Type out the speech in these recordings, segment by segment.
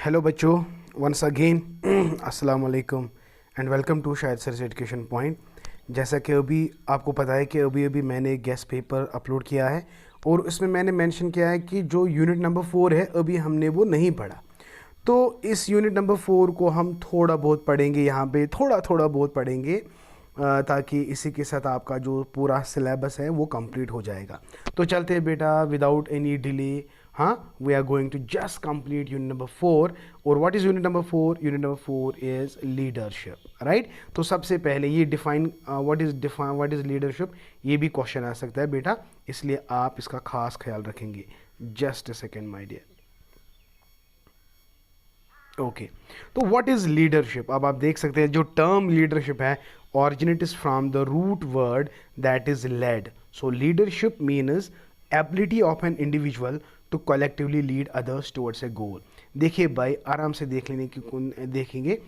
Hello बच्चों, once again अस्सलाम वालेकुम and welcome to Shahid sir's education point. जैसा कि अभी आपको पता है कि अभी अभी मैंने गेस्ट पेपर अपलोड किया है और उसमें मैंने मेंशन किया है कि जो यूनिट नंबर 4 है अभी हमने वो नहीं पढ़ा। तो इस यूनिट नंबर 4 को हम थोड़ा बहुत पढ़ेंगे, यहाँ पे थोड़ा थोड़ा बहुत पढ़ेंगे ताकि इसी के साथ आपका जो पूरा सिलेबस है वो कंप्लीट हो जाएगा। तो चलते हैं बेटा, विदाउट एनी डिले। हाँ, we are going to just complete unit number 4। और what is unit number 4? Unit number 4 is leadership, right. तो सबसे पहले ये डिफाइन व्हाट इज़ लीडरशिप, ये भी क्वेश्चन आ सकता है बेटा, इसलिए आप इसका खास ख्याल रखेंगे। Just a second my dear. Okay, तो व्हाट इज़ लीडरशिप? अब आप देख सकते हैं जो टर्म लीडरशिप है originate is from the root word that is led. So leadership means ability of an individual to collectively lead others towards a goal. देखिए भाई, आराम से देख लेने की देखेंगे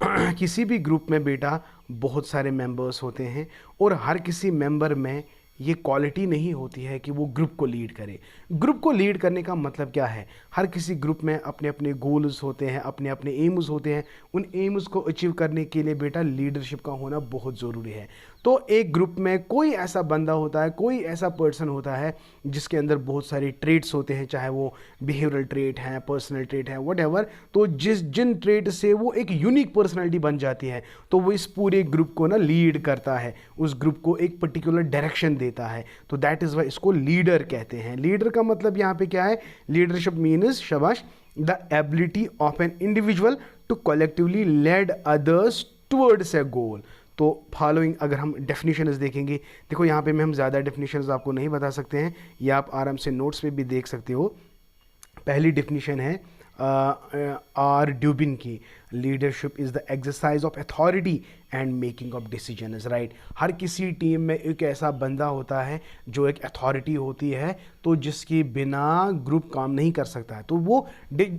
किसी भी ग्रुप में बेटा बहुत सारे मेंबर्स होते हैं और हर किसी मेंबर में ये क्वालिटी नहीं होती है कि वो ग्रुप को लीड करे। ग्रुप को लीड करने का मतलब क्या है? हर किसी ग्रुप में अपने अपने गोल्स होते हैं, अपने अपने एम्स होते हैं। उन एम्स को अचीव करने के लिए बेटा लीडरशिप का होना बहुत ज़रूरी है। तो एक ग्रुप में कोई ऐसा बंदा होता है, कोई ऐसा पर्सन होता है जिसके अंदर बहुत सारे ट्रेट्स होते हैं, चाहे वो बिहेवियरल ट्रेट हैं, पर्सनल ट्रेट हैं, वट। तो जिन ट्रेट से वो एक यूनिक पर्सनैलिटी बन जाती है, तो वो इस पूरे ग्रुप को ना लीड करता है, उस ग्रुप को एक पर्टिकुलर डायरेक्शन देता है। तो दैट इज़ वाई इसको लीडर कहते हैं। लीडर का मतलब यहाँ पे क्या है? लीडरशिप मीन्स, शाबाश, the ability of an individual to collectively led others towards a goal. तो फॉलोइंग अगर हम डेफिनेशंस देखेंगे, देखो यहाँ पे मैं हम ज़्यादा डेफिनेशंस आपको नहीं बता सकते हैं, या आप आराम से नोट्स पे भी देख सकते हो। पहली डेफिनेशन है आर ड्यूबिन की, leadership is the exercise of authority and making of decision, right. हर किसी टीम में एक ऐसा बंदा होता है जो एक अथॉरिटी होती है, तो जिसके बिना ग्रुप काम नहीं कर सकता है। तो वो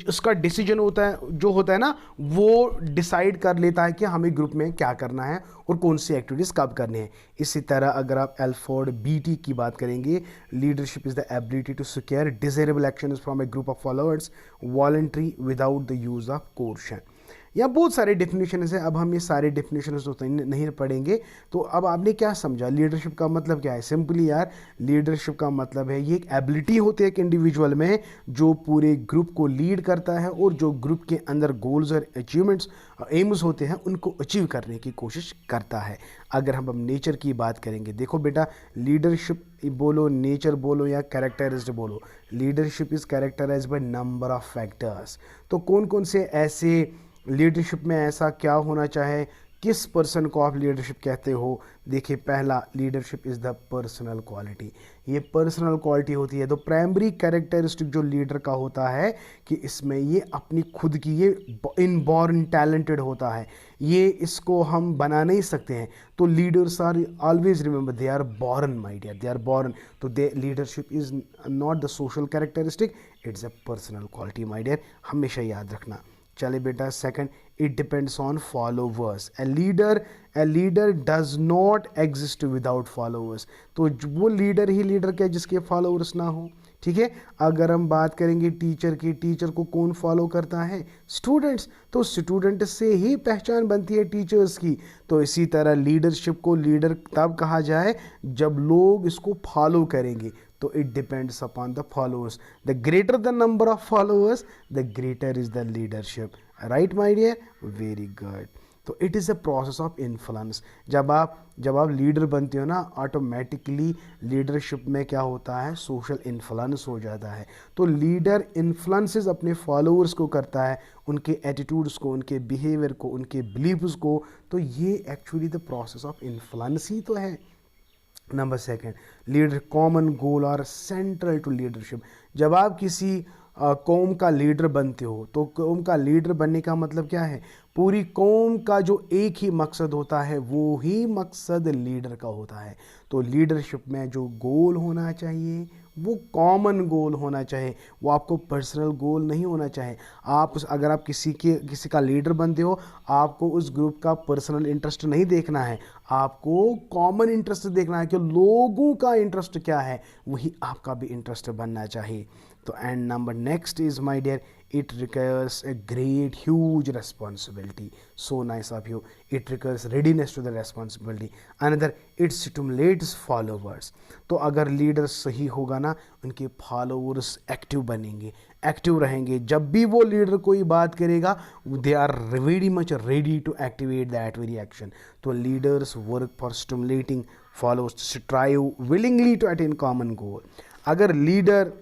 उसका डिसीजन होता है, जो होता है ना, वो डिसाइड कर लेता है कि हमें ग्रुप में क्या करना है और कौन सी एक्टिविटीज़ कब करनी है। इसी तरह अगर आप एल्फोर्ड बीटी की बात करेंगे, leadership is the ability to secure desirable action from a group of followers voluntary without the use of coercion. या बहुत सारे डेफिनेशन है, अब हम ये सारे डेफिनेशन तो नहीं पढ़ेंगे। तो अब आपने क्या समझा लीडरशिप का मतलब क्या है? सिंपली यार, लीडरशिप का मतलब है ये एक एबिलिटी होती है एक इंडिविजुअल में जो पूरे ग्रुप को लीड करता है और जो ग्रुप के अंदर गोल्स और अचीवमेंट्स एम्स होते हैं उनको अचीव करने की कोशिश करता है। अगर हम अब नेचर की बात करेंगे, देखो बेटा, लीडरशिप बोलो, नेचर बोलो या कैरेक्टरिस्टिक बोलो, leadership is characterise by number of factors. तो कौन कौन से ऐसे लीडरशिप में ऐसा क्या होना चाहे, किस पर्सन को आप लीडरशिप कहते हो? देखिए, पहला, leadership is the personal quality. ये पर्सनल क्वालिटी होती है। तो प्राइमरी कैरेक्टरिस्टिक जो लीडर का होता है कि इसमें ये अपनी खुद की, ये इनबॉर्न टैलेंटेड होता है, ये इसको हम बना नहीं सकते हैं। तो leaders are always remember they are born my dear, they are born. तो they leadership is not the social characteristic, it's a personal quality my dear, हमेशा याद रखना। चले बेटा, second, it depends on followers. A leader does not exist without followers. तो वो leader ही leader क्या जिसके फॉलोवर्स ना हो, ठीक है। अगर हम बात करेंगे टीचर की, टीचर को कौन फॉलो करता है? स्टूडेंट्स। तो स्टूडेंट से ही पहचान बनती है टीचर्स की। तो इसी तरह लीडरशिप को लीडर तब कहा जाए जब लोग इसको फॉलो करेंगे। तो it depends upon the followers. The greater the number of followers, the greater is the leadership, right my dear, very good. तो it is a process of influence. जब आप लीडर बनते हो ना, ऑटोमेटिकली लीडरशिप में क्या होता है? सोशल इन्फ्लुएंस हो जाता है। तो लीडर इन्फ्लुएंसेस अपने फॉलोअर्स को करता है, उनके एटीट्यूड्स को, उनके बिहेवियर को, उनके बिलीव्स को। तो ये actually the process of influence ही तो है। Number second, leader common goal are central to leadership. जब आप किसी कौम का लीडर बनते हो, तो कौम का लीडर बनने का मतलब क्या है? पूरी कौम का जो एक ही मकसद होता है, वो ही मकसद लीडर का होता है। तो लीडरशिप में जो गोल होना चाहिए वो कॉमन गोल होना चाहिए, वो आपको पर्सनल गोल नहीं होना चाहिए। अगर आप किसी का लीडर बनते हो, आपको उस ग्रुप का पर्सनल इंटरेस्ट नहीं देखना है, आपको कॉमन इंटरेस्ट देखना है कि लोगों का इंटरेस्ट क्या है, वही आपका भी इंटरेस्ट बनना चाहिए। तो and number next is my dear, it requires a great huge responsibility. So nice of you. It requires readiness to the responsibility. Another, it stimulates followers. तो अगर लीडर सही होगा ना, उनके फॉलोअर्स एक्टिव बनेंगे, एक्टिव रहेंगे। जब भी वो लीडर कोई बात करेगा, they are very much ready to activate that very action. तो leaders work for stimulating followers, strive willingly to attain common goal. अगर लीडर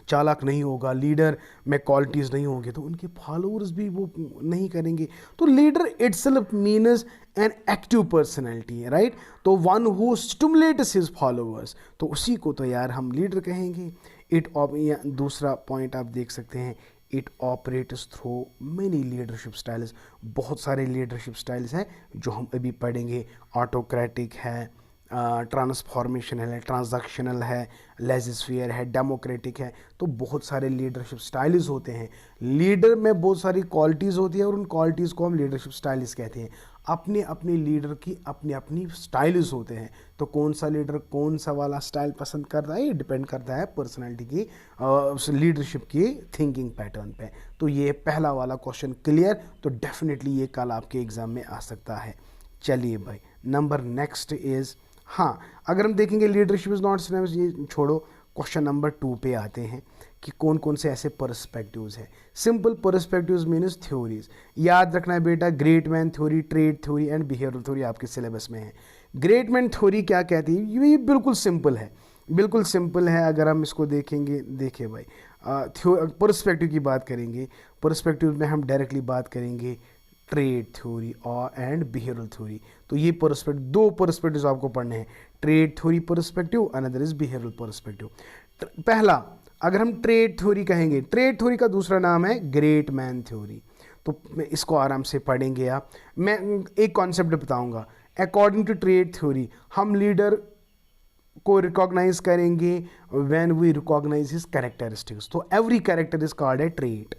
चालाक नहीं होगा, लीडर में क्वालिटीज़ नहीं होंगे, तो उनके फॉलोअर्स भी वो नहीं करेंगे। तो leader itself means an active personality, right. तो one who stimulates his followers, तो उसी को तो यार हम लीडर कहेंगे। दूसरा पॉइंट आप देख सकते हैं, it operates through many leadership styles. बहुत सारे लीडरशिप स्टाइल्स हैं जो हम अभी पढ़ेंगे। ऑटोक्रेटिक है, ट्रांसफॉर्मेशन है, ट्रांजैक्शनल है, लेजिस्फियर है, डेमोक्रेटिक है। तो बहुत सारे लीडरशिप स्टाइल्स होते हैं। लीडर में बहुत सारी क्वालिटीज़ होती है और उन क्वालिटीज़ को हम लीडरशिप स्टाइल्स कहते हैं। अपने अपने लीडर की अपनी अपनी स्टाइल्स होते हैं। तो कौन सा लीडर कौन सा वाला स्टाइल पसंद करता है, ये डिपेंड करता है पर्सनालिटी की, लीडरशिप की थिंकिंग पैटर्न पे। तो ये पहला वाला क्वेश्चन क्लियर, तो डेफिनेटली ये कल आपके एग्ज़ाम में आ सकता है। चलिए भाई, नंबर नेक्स्ट इज़, हाँ, अगर हम देखेंगे लीडरशिप इज़ नॉट सिनोनिम्स, ये छोड़ो, क्वेश्चन नंबर 2 पे आते हैं कि कौन कौन से ऐसे पर्सपेक्टिव्स हैं। Simple perspectives means theories. याद रखना है बेटा, great man theory, trade theory and behavioural theory आपके सिलेबस में है। ग्रेट मैन थ्योरी क्या कहती है, ये बिल्कुल सिंपल है, बिल्कुल सिंपल है। अगर हम इसको देखेंगे, देखिए भाई, पर्सपेक्टिव की बात करेंगे, पर्सपेक्टिव में हम डायरेक्टली बात करेंगे ट्रेड थ्योरी और एंड बिहेवियरल थ्योरी। तो ये पर्सपेक्टिव, दो पर्सपेक्टिव्स आपको पढ़ने हैं, trait theory perspective, another is behavioural perspective. पहला, अगर हम ट्रेड थ्योरी कहेंगे, ट्रेड थ्योरी का दूसरा नाम है ग्रेट मैन थ्योरी। तो इसको आराम से पढ़ेंगे आप। मैं एक कॉन्सेप्ट बताऊंगा। अकॉर्डिंग टू ट्रेड थ्योरी, हम लीडर को रिकॉग्नाइज करेंगे when we recognise his characteristics. तो every character is called a trait.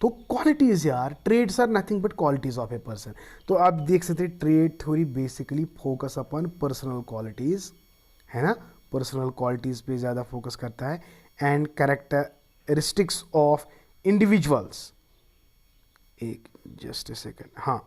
तो क्वालिटीज़ यार, traits are nothing but qualities of a person. तो आप देख सकते हैं trait theory basically focus upon personal qualities, है ना, पर्सनल क्वालिटीज़ पे ज़्यादा फोकस करता है। एंड कैरेक्टरिस्टिक्स ऑफ इंडिविजुअल्स, एक जस्ट ए सेकेंड, हाँ,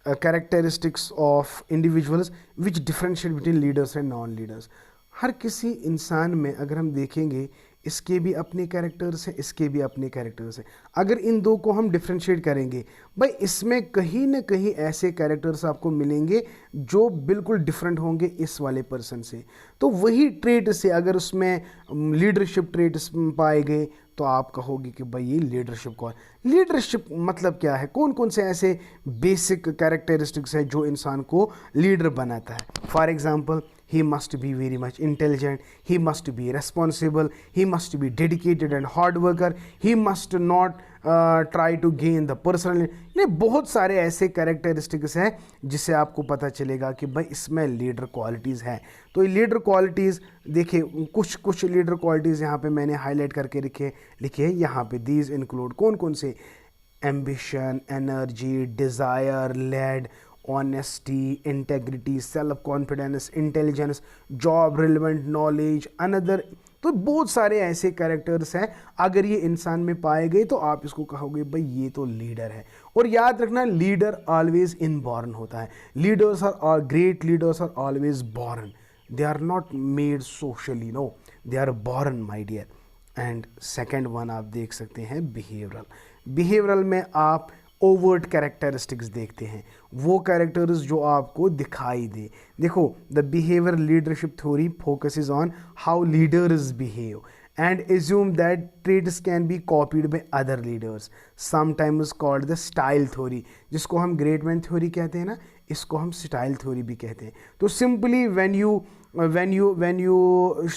characteristics of individuals which differentiate between leaders and non leaders. हर किसी इंसान में अगर हम देखेंगे, इसके भी अपने कैरेक्टर्स हैं, इसके भी अपने कैरेक्टर्स हैं। अगर इन दो को हम डिफरेंशिएट करेंगे भाई, इसमें कहीं ना कहीं ऐसे कैरेक्टर्स आपको मिलेंगे जो बिल्कुल डिफरेंट होंगे इस वाले पर्सन से। तो वही ट्रेट से अगर उसमें लीडरशिप ट्रेट्स पाए गए, तो आप कहोगे कि भाई ये लीडरशिप को, लीडरशिप मतलब क्या है, कौन कौन से ऐसे बेसिक कैरेक्टरिस्टिक्स हैं जो इंसान को लीडर बनाता है। For example, he must be very much intelligent, he must be responsible, he must be dedicated and hard worker, he must not try to gain the personal। नहीं, बहुत सारे ऐसे कैरेक्टरिस्टिक्स हैं जिससे आपको पता चलेगा कि भाई इसमें लीडर क्वालिटीज़ हैं। तो ये लीडर क्वालिटीज़ देखिए, कुछ लीडर क्वालिटीज़ यहाँ पे मैंने हाईलाइट करके लिखे यहाँ पे। दीज इंक्लूड, कौन कौन से, ambition, energy, desire, led, honesty, integrity, self confidence, intelligence, job relevant knowledge, another. तो बहुत सारे ऐसे कैरेक्टर्स हैं, अगर ये इंसान में पाए गए तो आप इसको कहोगे भाई ये तो लीडर है। और याद रखना, लीडर ऑलवेज इनबॉर्न होता है। Leaders are great leaders are always born, they are not made socially, no, they are born my dear. And second one आप देख सकते हैं बिहेवियरल। बिहेवियरल में आप ओवर्ट कैरेक्टरिस्टिक्स देखते हैं, वो कैरेक्टर्स जो आपको दिखाई दे। देखो, the behaviour leadership theory focuses on how leaders behave and assume that traits can be copied by other leaders, sometimes called the style theory, जिसको हम great man theory कहते हैं ना, इसको हम style theory भी कहते हैं। तो simply when you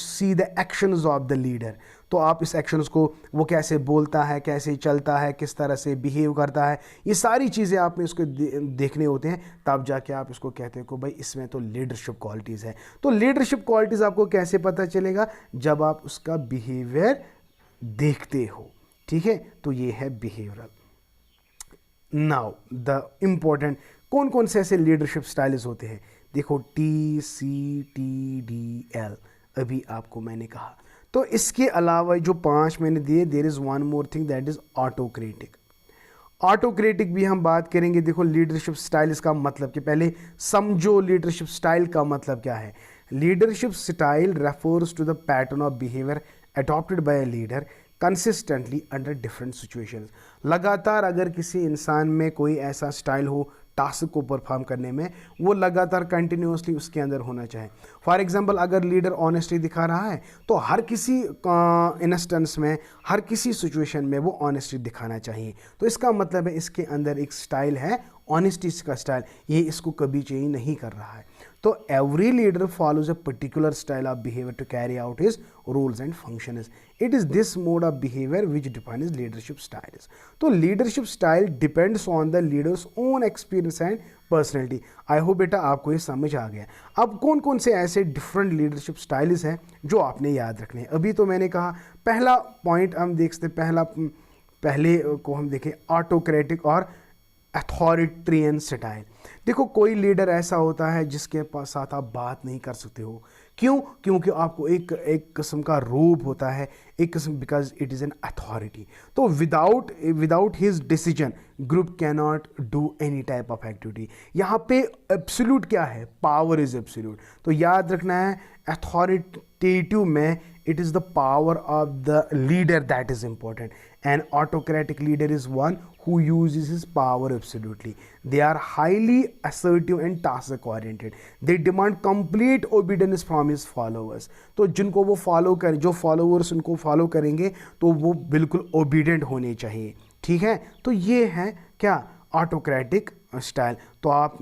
see the actions of the leader, तो आप इस एक्शंस को, वो कैसे बोलता है, कैसे चलता है, किस तरह से बिहेव करता है, ये सारी चीज़ें आप में इसको देखने होते हैं, तब जाके आप इसको कहते हैं कि भाई इसमें तो लीडरशिप क्वालिटीज़ है। तो लीडरशिप क्वालिटीज़ आपको कैसे पता चलेगा, जब आप उसका बिहेवियर देखते हो, ठीक है। तो ये है बिहेवियरल। नाउ द इम्पोर्टेंट, कौन कौन से ऐसे लीडरशिप स्टाइल्स होते हैं, देखो TCTDL अभी आपको मैंने कहा। तो इसके अलावा जो 5 मैंने दिए, there is one more thing that is autocratic. Autocratic भी हम बात करेंगे। देखो लीडरशिप स्टाइल, इसका मतलब कि पहले समझो लीडरशिप स्टाइल का मतलब क्या है। Leadership style refers to the pattern of behaviour adopted by a leader consistently under different situations। लगातार अगर किसी इंसान में कोई ऐसा स्टाइल हो टास्क को परफॉर्म करने में, वो लगातार कंटिन्यूसली उसके अंदर होना चाहिए। फॉर एग्जांपल अगर लीडर ऑनेस्टी दिखा रहा है तो हर किसी इंस्टेंस में, हर किसी सिचुएशन में वो ऑनेस्टी दिखाना चाहिए। तो इसका मतलब है इसके अंदर एक स्टाइल है ऑनेस्टी का स्टाइल, ये इसको कभी चेंज नहीं कर रहा है। तो every leader follows a particular style of behaviour to carry out his rules and functions. It is this mode of behaviour which defines leadership styles. तो leadership style depends on the leaders own experience and personality. I hope बेटा आपको ये समझ आ गया। अब कौन कौन से ऐसे डिफरेंट लीडरशिप स्टाइल्स हैं जो आपने याद रखने हैं। अभी तो मैंने कहा पहला पॉइंट हम देख सकते, पहले को हम देखें ऑटोक्रेटिक और अथॉरिटेरियन स्टाइल। देखो कोई लीडर ऐसा होता है जिसके पास साथ आप बात नहीं कर सकते हो। क्यों? क्योंकि आपको एक किस्म का रूप होता है, एक किस्म, because it is an authority. तो without his decision group can not do any type of activity. यहाँ पे एब्सोल्यूट क्या है? Power is absolute. तो याद रखना है अथॉरिटेटिव में it is the power of the leader that is important. An autocratic leader is one who uses his power absolutely. They are highly assertive and task oriented. They demand complete obedience from his followers. तो जिनको वो follow करें, जो followers उनको follow करेंगे तो वो बिल्कुल ओबीडेंट होने चाहिए। ठीक है, तो ये है क्या? Autocratic style. तो आप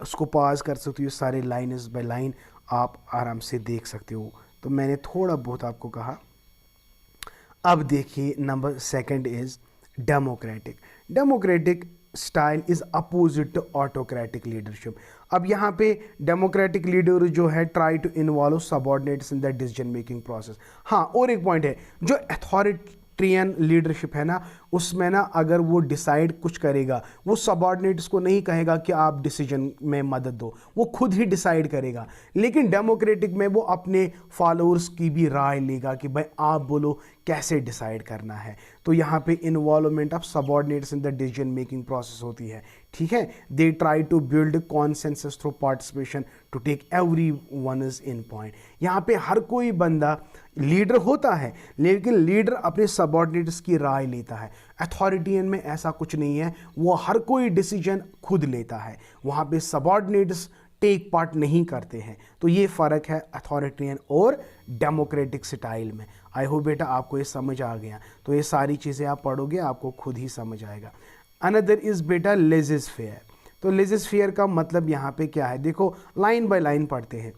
उसको पॉज कर सकते हो, सारे लाइन बाय लाइन आप आराम से देख सकते हो। तो मैंने थोड़ा बहुत आपको कहा। अब देखिए number second is democratic. Democratic style is opposite to autocratic leadership. अब यहाँ पे डेमोक्रेटिक लीडर जो है try to involve subordinates in the decision making process. हाँ, और एक पॉइंट है, जो अथॉरिटेरियन लीडरशिप है ना, उसमें ना अगर वो डिसाइड कुछ करेगा, वो सबऑर्डिनेट्स को नहीं कहेगा कि आप डिसीजन में मदद दो, वो खुद ही डिसाइड करेगा। लेकिन डेमोक्रेटिक में वो अपने फॉलोअर्स की भी राय लेगा कि भाई आप बोलो कैसे डिसाइड करना है। तो यहाँ पे involvement of subordinates in the decision making process होती है। ठीक है, they try to build consensus through participation to take every one is in point. यहाँ पे हर कोई बंदा लीडर होता है, लेकिन लीडर अपने सबऑर्डिनेट्स की राय लेता है। अथॉरिटियन में ऐसा कुछ नहीं है, वो हर कोई डिसीजन खुद लेता है, वहाँ पे सबऑर्डिनेट्स टेक पार्ट नहीं करते हैं। तो ये फ़र्क है अथॉरिटेरियन और डेमोक्रेटिक स्टाइल में। आई होप बेटा आपको ये समझ आ गया। तो ये सारी चीज़ें आप पढ़ोगे आपको खुद ही समझ आएगा। अनदर इज़ बेटा लेजिस्फेयर। तो लेजिस्फेयर का मतलब यहाँ पे क्या है, देखो लाइन बाय लाइन पढ़ते हैं।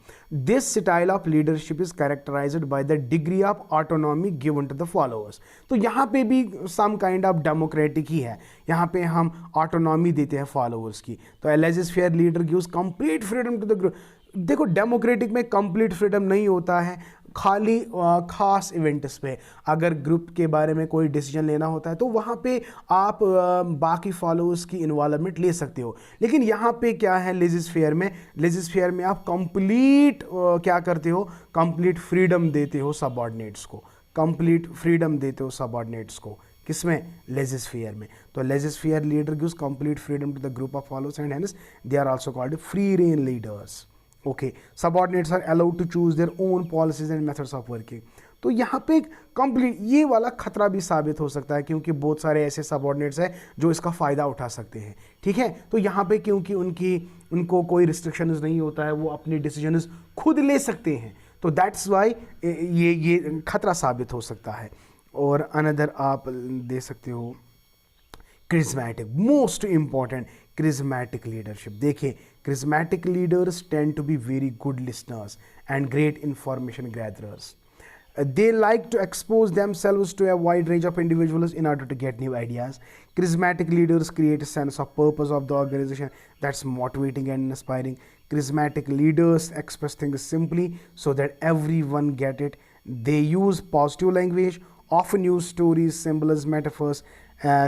This style of leadership is characterised by the degree of autonomy given to the followers. तो यहाँ पे भी सम काइंड ऑफ डेमोक्रेटिक ही है, यहाँ पे हम ऑटोनॉमी देते हैं फॉलोअर्स की। तो laissez faire leader gives complete freedom to the group. देखो डेमोक्रेटिक में कंप्लीट फ्रीडम नहीं होता है, खाली खास इवेंट्स पे अगर ग्रुप के बारे में कोई डिसीजन लेना होता है तो वहाँ पे आप बाकी फॉलोअर्स की इन्वॉल्वमेंट ले सकते हो। लेकिन यहाँ पे क्या है लेजिस्फेयर में आप कंप्लीट क्या करते हो, कंप्लीट फ्रीडम देते हो सबऑर्डिनेट्स को, कंप्लीट फ्रीडम देते हो सबऑर्डिनेट्स को। किसमें? लेजिस्फेयर में। तो laissez faire leader gives complete freedom to the group of followers and hence they are also called free rein leaders. Okay, subordinates are allowed to choose their own policies and methods of working. तो यहाँ पे complete ये वाला खतरा भी साबित हो सकता है, क्योंकि बहुत सारे ऐसे सबऑर्डिनेट्स हैं जो इसका फ़ायदा उठा सकते हैं। ठीक है, तो यहाँ पे क्योंकि उनको कोई रिस्ट्रिक्शंस नहीं होता है, वो अपने डिसीजंस खुद ले सकते हैं, तो दैट्स वाई ये खतरा साबित हो सकता है। और अनदर आप दे सकते हो charismatic, most important charismatic leadership. देखिए charismatic leaders tend to be very good listeners and great information gatherers. They like to expose themselves to a wide range of individuals in order to get new ideas. Charismatic leaders create a sense of purpose of the organization that's motivating and inspiring. Charismatic leaders express things simply so that everyone get it. They use positive language, often use stories, symbols, metaphors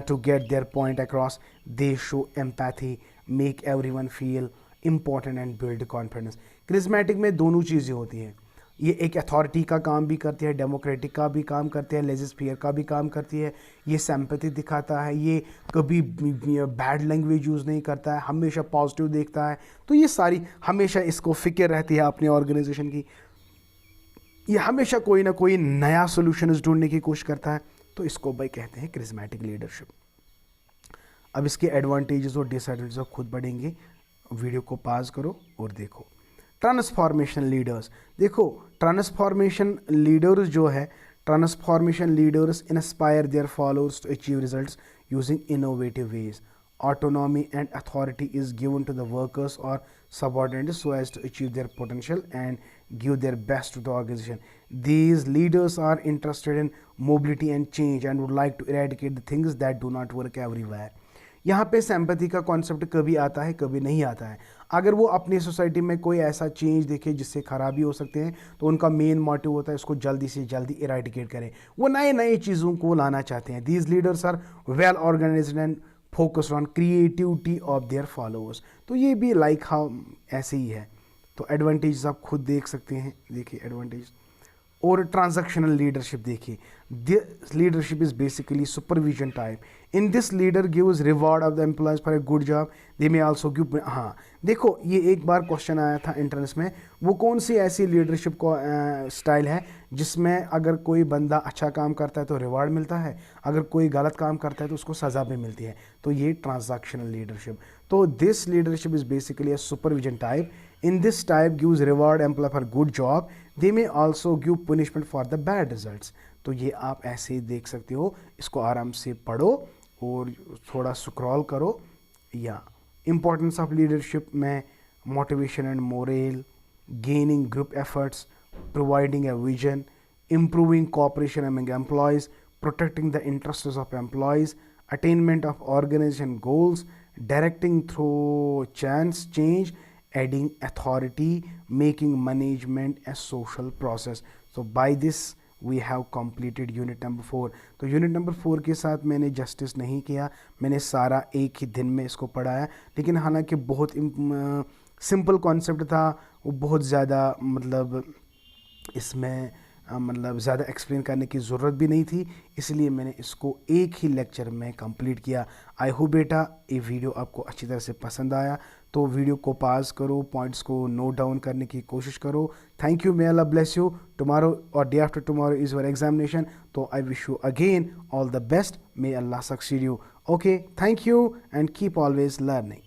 to get their point across. They show empathy, make everyone feel important and build confidence. Charismatic में दोनों चीज़ें होती हैं, ये एक authority का काम भी करती है, डेमोक्रेटिक का भी काम करती है, लेजिस्फियर का भी काम करती है, ये सिंपैथी दिखाता है, ये कभी बैड लैंग्वेज यूज़ नहीं करता है, हमेशा पॉजिटिव देखता है। तो ये सारी हमेशा इसको फिक्र रहती है अपनी ऑर्गेनाइजेशन की, ये हमेशा कोई ना कोई नया सोल्यूशन ढूंढने की कोशिश करता है। तो इसको भाई कहते हैं क्रिज्मेटिक लीडरशिप। अब इसके एडवांटेजेस और डिसएडवांटेजेस आप खुद बढ़ेंगे, वीडियो को पॉज करो और देखो। ट्रांसफॉर्मेशन लीडर्स, देखो ट्रांसफॉर्मेशन लीडर्स जो है, transformation leaders inspire their followers to achieve results using innovative ways. Autonomy and authority is given to the workers or subordinates so as to achieve their potential and give their best to the organization. These leaders are interested in mobility and change and would like to eradicate the things that do not work everywhere. यहाँ पे sympathy का concept कभी आता है कभी नहीं आता है। अगर वो अपनी सोसाइटी में कोई ऐसा चेंज देखे जिससे खराबी हो सकते हैं तो उनका मेन मोटिव होता है इसको जल्दी से जल्दी इरेडिकेट करें, वो नए नए चीज़ों को लाना चाहते हैं। These leaders are well organised and focused on creativity of their followers. तो ये भी लाइक हाउ ऐसे ही है। तो एडवांटेज आप खुद देख सकते हैं, देखिए एडवांटेज। और ट्रांजैक्शनल लीडरशिप देखिए, this leadership is basically supervision type. In this leader gives reward of the employees for a good job, they may also give. हाँ देखो, ये एक बार क्वेश्चन आया था एंट्रेंस में, वो कौन सी ऐसी लीडरशिप को स्टाइल है जिसमें अगर कोई बंदा अच्छा काम करता है तो रिवॉर्ड मिलता है, अगर कोई गलत काम करता है तो उसको सज़ा भी मिलती है। तो ये ट्रांजैक्शनल लीडरशिप। तो this leadership is basically a supervision type. In this type gives reward employee for good job. They may also give punishment for the bad results. तो ये आप ऐसे ही देख सकते हो, इसको आराम से पढ़ो और थोड़ा स्क्रॉल करो। या इम्पोर्टेंस ऑफ लीडरशिप में motivation and moral, gaining group efforts, providing a vision, improving cooperation among employees, protecting the interests of employees, attainment of organization goals, directing through change, adding authority, making management a social process. So by this we have completed unit number 4. तो unit number 4 के साथ मैंने justice नहीं किया, मैंने सारा एक ही दिन में इसको पढ़ाया। लेकिन हालांकि बहुत सिंपल कॉन्सेप्ट था, वो बहुत ज़्यादा मतलब इसमें मतलब ज़्यादा एक्सप्लेन करने की ज़रूरत भी नहीं थी, इसलिए मैंने इसको एक ही लेक्चर में कंप्लीट किया। आई होप बेटा ये वीडियो आपको अच्छी तरह से पसंद आया। तो वीडियो को पॉज करो, पॉइंट्स को नोट डाउन करने की कोशिश करो। Thank you, may Allah bless you. Tomorrow और day after tomorrow is your examination, तो I wish you again all the best, may Allah succeed you. Okay, thank you and keep always learning.